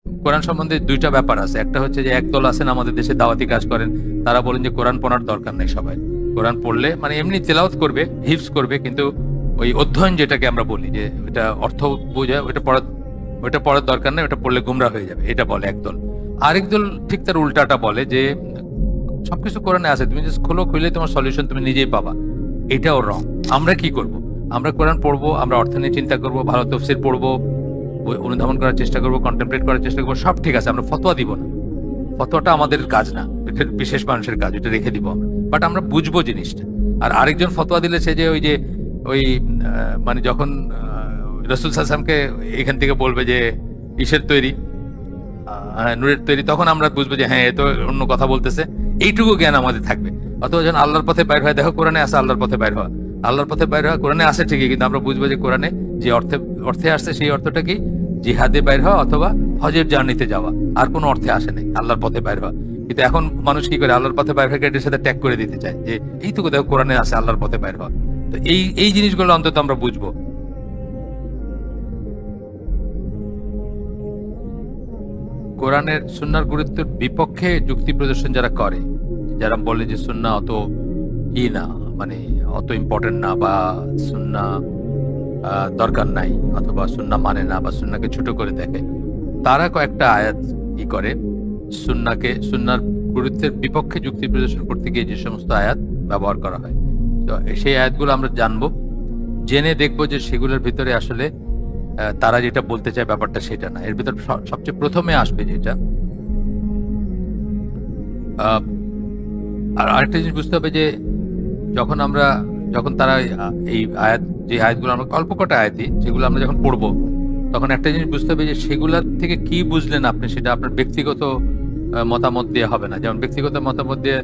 কোরআন সম্বন্ধে দুইটা ব্যাপার আছে। একটা হচ্ছে যে একদল আছেন আমাদের দেশে দাওয়াতি কাজ করেন, তারা বলেন যে কোরআন পড়ার দরকার নেই। সবাই কোরআন পড়লে মানে এমনি তেলাওয়াত করবে, হিফজ করবে, কিন্তু ওই অধ্যয়ন যেটাকে আমরা বলি যে এটা অর্থ বোঝা, ওটা পড়ার দরকার নেই, ওটা পড়লে গুমরা হয়ে যাবে, এটা বলে একদল। আরেক দল ঠিক তার উল্টাটা বলে যে সবকিছু কোরআনে আছে, তুমি জাস্ট খুলে তোমার সলিউশন তুমি নিজেই পাবা। এটাও রং। আমরা কি করব? আমরা কোরআন পড়বো, আমরা অর্থ নিয়ে চিন্তা করবো, ভালো তফসির পড়বো, অনুধাবন করার চেষ্টা করবো, কন্টেমপ্লেট করার চেষ্টা করবো, সব ঠিক আছে। আমরা ফতোয়া দিব না, ফতোয়াটা আমাদের কাজ না, এটা বিশেষ মানুষের কাজ, এটা রেখে দিব আমরা। বাট আমরা বুঝবো জিনিসটা। আর আরেকজন ফতোয়া দিলে সে যে ওই মানে যখন রসুল সাল্লামকে এখান থেকে বলবে যে ইসের তৈরি, নূরের তৈরি, তখন আমরা বুঝবো যে হ্যাঁ এ তো অন্য কথা বলতেছে। এইটুকু জ্ঞান আমাদের থাকবে। অথবা যখন আল্লাহর পথে বাইর হয়, দেখো কোরআনে আছে আল্লাহর পথে বাইর হওয়া, আল্লাহর পথে বাইর হওয়া কোরআনে আছে ঠিকই, কিন্তু আমরা বুঝবো যে কোরআনে যে অর্থে আসছে সেই অর্থটা কি জিহাদে বাইর হওয়া অথবা হজের জার্নিতে যাওয়া, আর কোনো অর্থে আসে নাই আল্লাহর পথে বাইর হওয়া। কিন্তু এখন মানুষ কি করে, আল্লাহর পথে বাইর হয়ে এটার সাথে ট্যাগ করে দিতে চায় যে এইটুকু দেখো কোরআনে আছে আল্লাহর পথে বাইর হওয়া। তো এই জিনিসগুলো অন্তত আমরা বুঝবো। কোরআনের সুন্নাহর গুরুত্বের বিপক্ষে যুক্তি প্রদর্শন যারা করে, যারা বলে যে সুন্নাহ অত না, মানে অত ইম্পর্টেন্ট না, বা সুন্নাহ দরকার নাই, অথবা সুন্নাহ মানে না, বা সুন্নাহকে ছোট করে দেখে, তারা কয়েকটা আয়াত করে সুন্নাহর গুরুত্বের বিপক্ষে যুক্তি প্রদর্শন করতে গিয়ে যে সমস্ত আয়াত ব্যবহার করা হয়, তো সেই আয়াতগুলো আমরা জানবো, জেনে দেখবো যে সেগুলোর ভিতরে আসলে তারা যেটা বলতে চায় ব্যাপারটা সেটা না। এর ভিতর সবচেয়ে প্রথমে আসবে যেটা, আর আরেকটা জিনিস বুঝতে হবে যে যখন তারা এই যে আয়াতগুলো আমরা অল্প কটা আয়াতই যেগুলো আমরা যখন পড়বো, তখন একটা জিনিস বুঝতে হবে যে সেগুলার থেকে কি বুঝলেন আপনি, সেটা আপনার ব্যক্তিগত মতামত দিয়ে হবে না। যেমন ব্যক্তিগত মতামত দিয়ে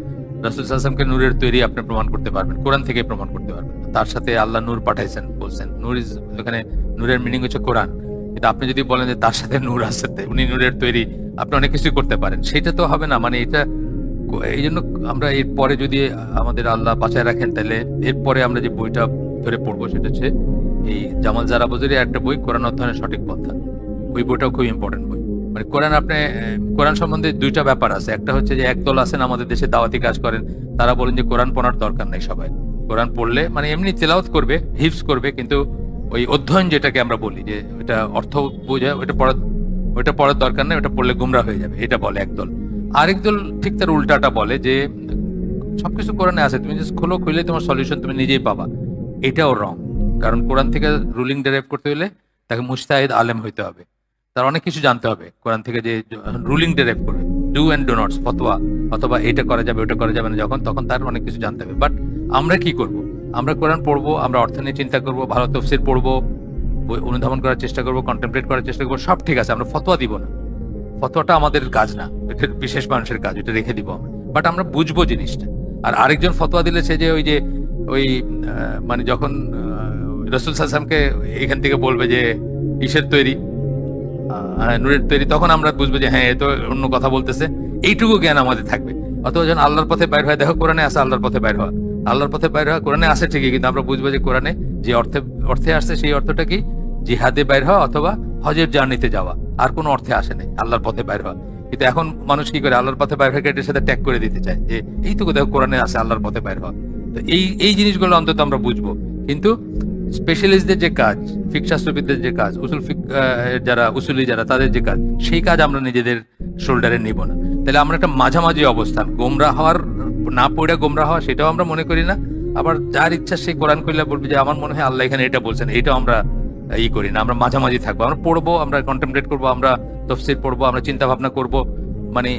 রাসূল সাল্লাল্লাহু আলাইহি ওয়াসাল্লামকে নূরের তৈরি আপনি প্রমাণ করতে পারবেন, কোরআন থেকে প্রমাণ করতে পারবেন। তার সাথে আল্লাহ নূর পাঠাইছেন বলছেন, নূর এখানে নূরের মিনিং হচ্ছে কোরআন। কিন্তু আপনি যদি বলেন যে তার সাথে নূর আছে, উনি নূরের তৈরি, আপনি অনেক কিছুই করতে পারেন, সেটা তো হবে না। মানে এটা এই জন্য আমরা এরপরে যদি আমাদের আল্লাহ বাঁচায় রাখেন, তাহলে এরপরে আমরা যে বইটা ধরে পড়বো সেটা হচ্ছে এই জামাল জারাবজুরি একটা বই, কোরআন অধ্যয়নের সঠিক পন্থা। ওই বইটাও খুব ইম্পর্টেন্ট বই। মানে কোরআন সম্বন্ধে দুইটা ব্যাপার আছে। একটা হচ্ছে যে একদল আছেন আমাদের দেশে দাওয়াতি কাজ করেন, তারা বলেন যে কোরআন পড়ার দরকার নেই। সবাই কোরআন পড়লে মানে এমনি তেলাওয়াত করবে, হিফজ করবে, কিন্তু ওই অধ্যয়ন যেটাকে আমরা বলি যে এটা অর্থ বোঝা, ওটা পড়ার দরকার নেই, ওটা পড়লে গুমরা হয়ে যাবে, এটা বলে একদল। আরেক দল ঠিক তার উল্টাটা বলে যে সবকিছু কোরআনে আছে, তুমি জাস্ট খুলে তোমার সলিউশন তুমি নিজেই পাবা। এটাও রং। কারণ কোরআন থেকে রুলিং ডেরাইভ করতে হলে তাকে মুজতাহিদ আলেম হইতে হবে, তার অনেক কিছু জানতে হবে কোরআন থেকে, যে রুলিং ডেরাইভ করবে, ডু অ্যান্ড ডো নটস, ফতোয়া, অথবা এটা করা যাবে ওটা করা যাবে না, তখন তার অনেক কিছু জানতে হবে। বাট আমরা কি করব? আমরা কোরআন পড়বো, আমরা অর্থ নিয়ে চিন্তা করবো, ভালো তফসির পড়বো, অনুধাবন করার চেষ্টা করবো, কন্টেমপ্লেট করার চেষ্টা করবো, সব ঠিক আছে। আমরা ফতোয়া দিব না, ফতোয়াটা আমাদের কাজ না, এটা বিশেষ মানুষের কাজ, এটা রেখে দিব আমরা। বাট আমরা বুঝবো জিনিসটা। আর আরেকজন ফতোয়া দিলে সে যে ওই মানে যখন রসুল সাল্লামকে এখান থেকে বলবে যে ইসের তৈরি, নূরের তৈরি, তখন আমরা বুঝবো যে হ্যাঁ এ তো অন্য কথা বলতেছে। এইটুকু জ্ঞান আমাদের থাকবে। অথবা যখন আল্লাহর পথে বাইর হয়, দেখো কোরআনে আছে আল্লাহর পথে বাইর হওয়া, আল্লাহর পথে বাইর হওয়া কোরআনে আছে ঠিকই, কিন্তু আমরা বুঝবো যে কোরআনে যে অর্থে আসছে সেই অর্থটা কি জিহাদে বাইর হওয়া অথবা হজের জার্নিতে যাওয়া, আর কোনো অর্থে আসে নাই আল্লাহর পথে বাইর হওয়া। কিন্তু এখন মানুষ কি করে, আল্লাহর পথে বাইর হয়ে এটার সাথে ট্যাগ করে দিতে চায় যে এইটুকু দেখো কোরআনে আছে আল্লাহর পথে বাইর হওয়া। তো এই জিনিসগুলো অন্তত আমরা বুঝবো। কিন্তু স্পেশালিস্টদের যে কাজ, ফিকহ শাস্ত্রবিদদের যে কাজ, উসুলি যারা তাদের যে কাজ, সেই কাজ আমরা নিজেদের শোল্ডারে নিব না। তাহলে আমরা একটা মাঝামাঝি অবস্থান, গোমরাহ হওয়ার না পড়ে গোমরাহ হওয়া, সেটাও আমরা মনে করি না। আবার যার ইচ্ছা সেই কোরআন করলে বলবে যে আমার মনে হয় আল্লাহ এখানে এটা বলছেন, এটাও আমরা করি না। আমরা মাঝামাঝি থাকবো, আমরা পড়বো, আমরা কন্টেমপ্লেট করবো, আমরা তফসির পড়বো, আমরা চিন্তা ভাবনা করবো। মানে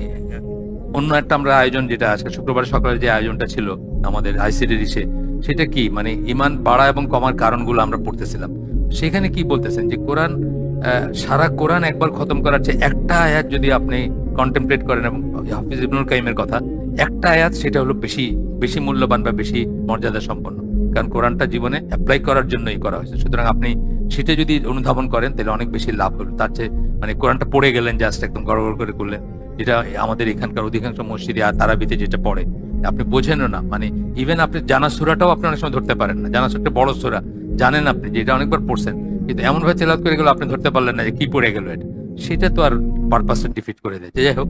অন্য একটা আমরা আয়োজন, যেটা আজকে শুক্রবার সকালে যে আয়োজনটা ছিল আমাদের আইসিডির সেটা কি, মানে ইমান বাড়া এবং কমার কারণগুলো আমরা পড়তেছিলাম। সেখানে কি বলতেছেন যে সারা কোরআন একবার খতম করার চেয়ে একটা আয়াত যদি আপনি কন্টেমপ্লেট করেন, এবং হাফিজ ইবনুল কাইমের কথা, একটা আয়াত সেটা হলো বেশি মূল্যবান বা বেশি মর্যাদা সম্পন্ন। কারণ কোরআনটা জীবনে অ্যাপ্লাই করার জন্যই করা হয়েছে। সুতরাং আপনি সেটা যদি অনুধাবন করেন তাহলে অনেক বেশি লাভ হলো। তার চেয়ে মানে কোরআনটা পড়ে গেলেন জাস্ট একদম গড়গড় করে করলেন, যেটা আমাদের এখানকার অধিকাংশ মসজিদে আর তারাবিতে যেটা পড়ে, আপনি বোঝেনও না। মানে ইভেন আপনি জানা সূরাটাও আপনি অনেক সময় ধরতে পারেন না। জানা একটা বড় সূরা জানেন আপনি, যেটা অনেকবার পড়ছেন, কিন্তু এমন ভাবে তেলাওয়াত করে গেল আপনি ধরতে পারলেন না যে কি পড়ে গেল এটা। সেটা তো আর পারপাসটা ডিফিট করে দেয়। যাই হোক,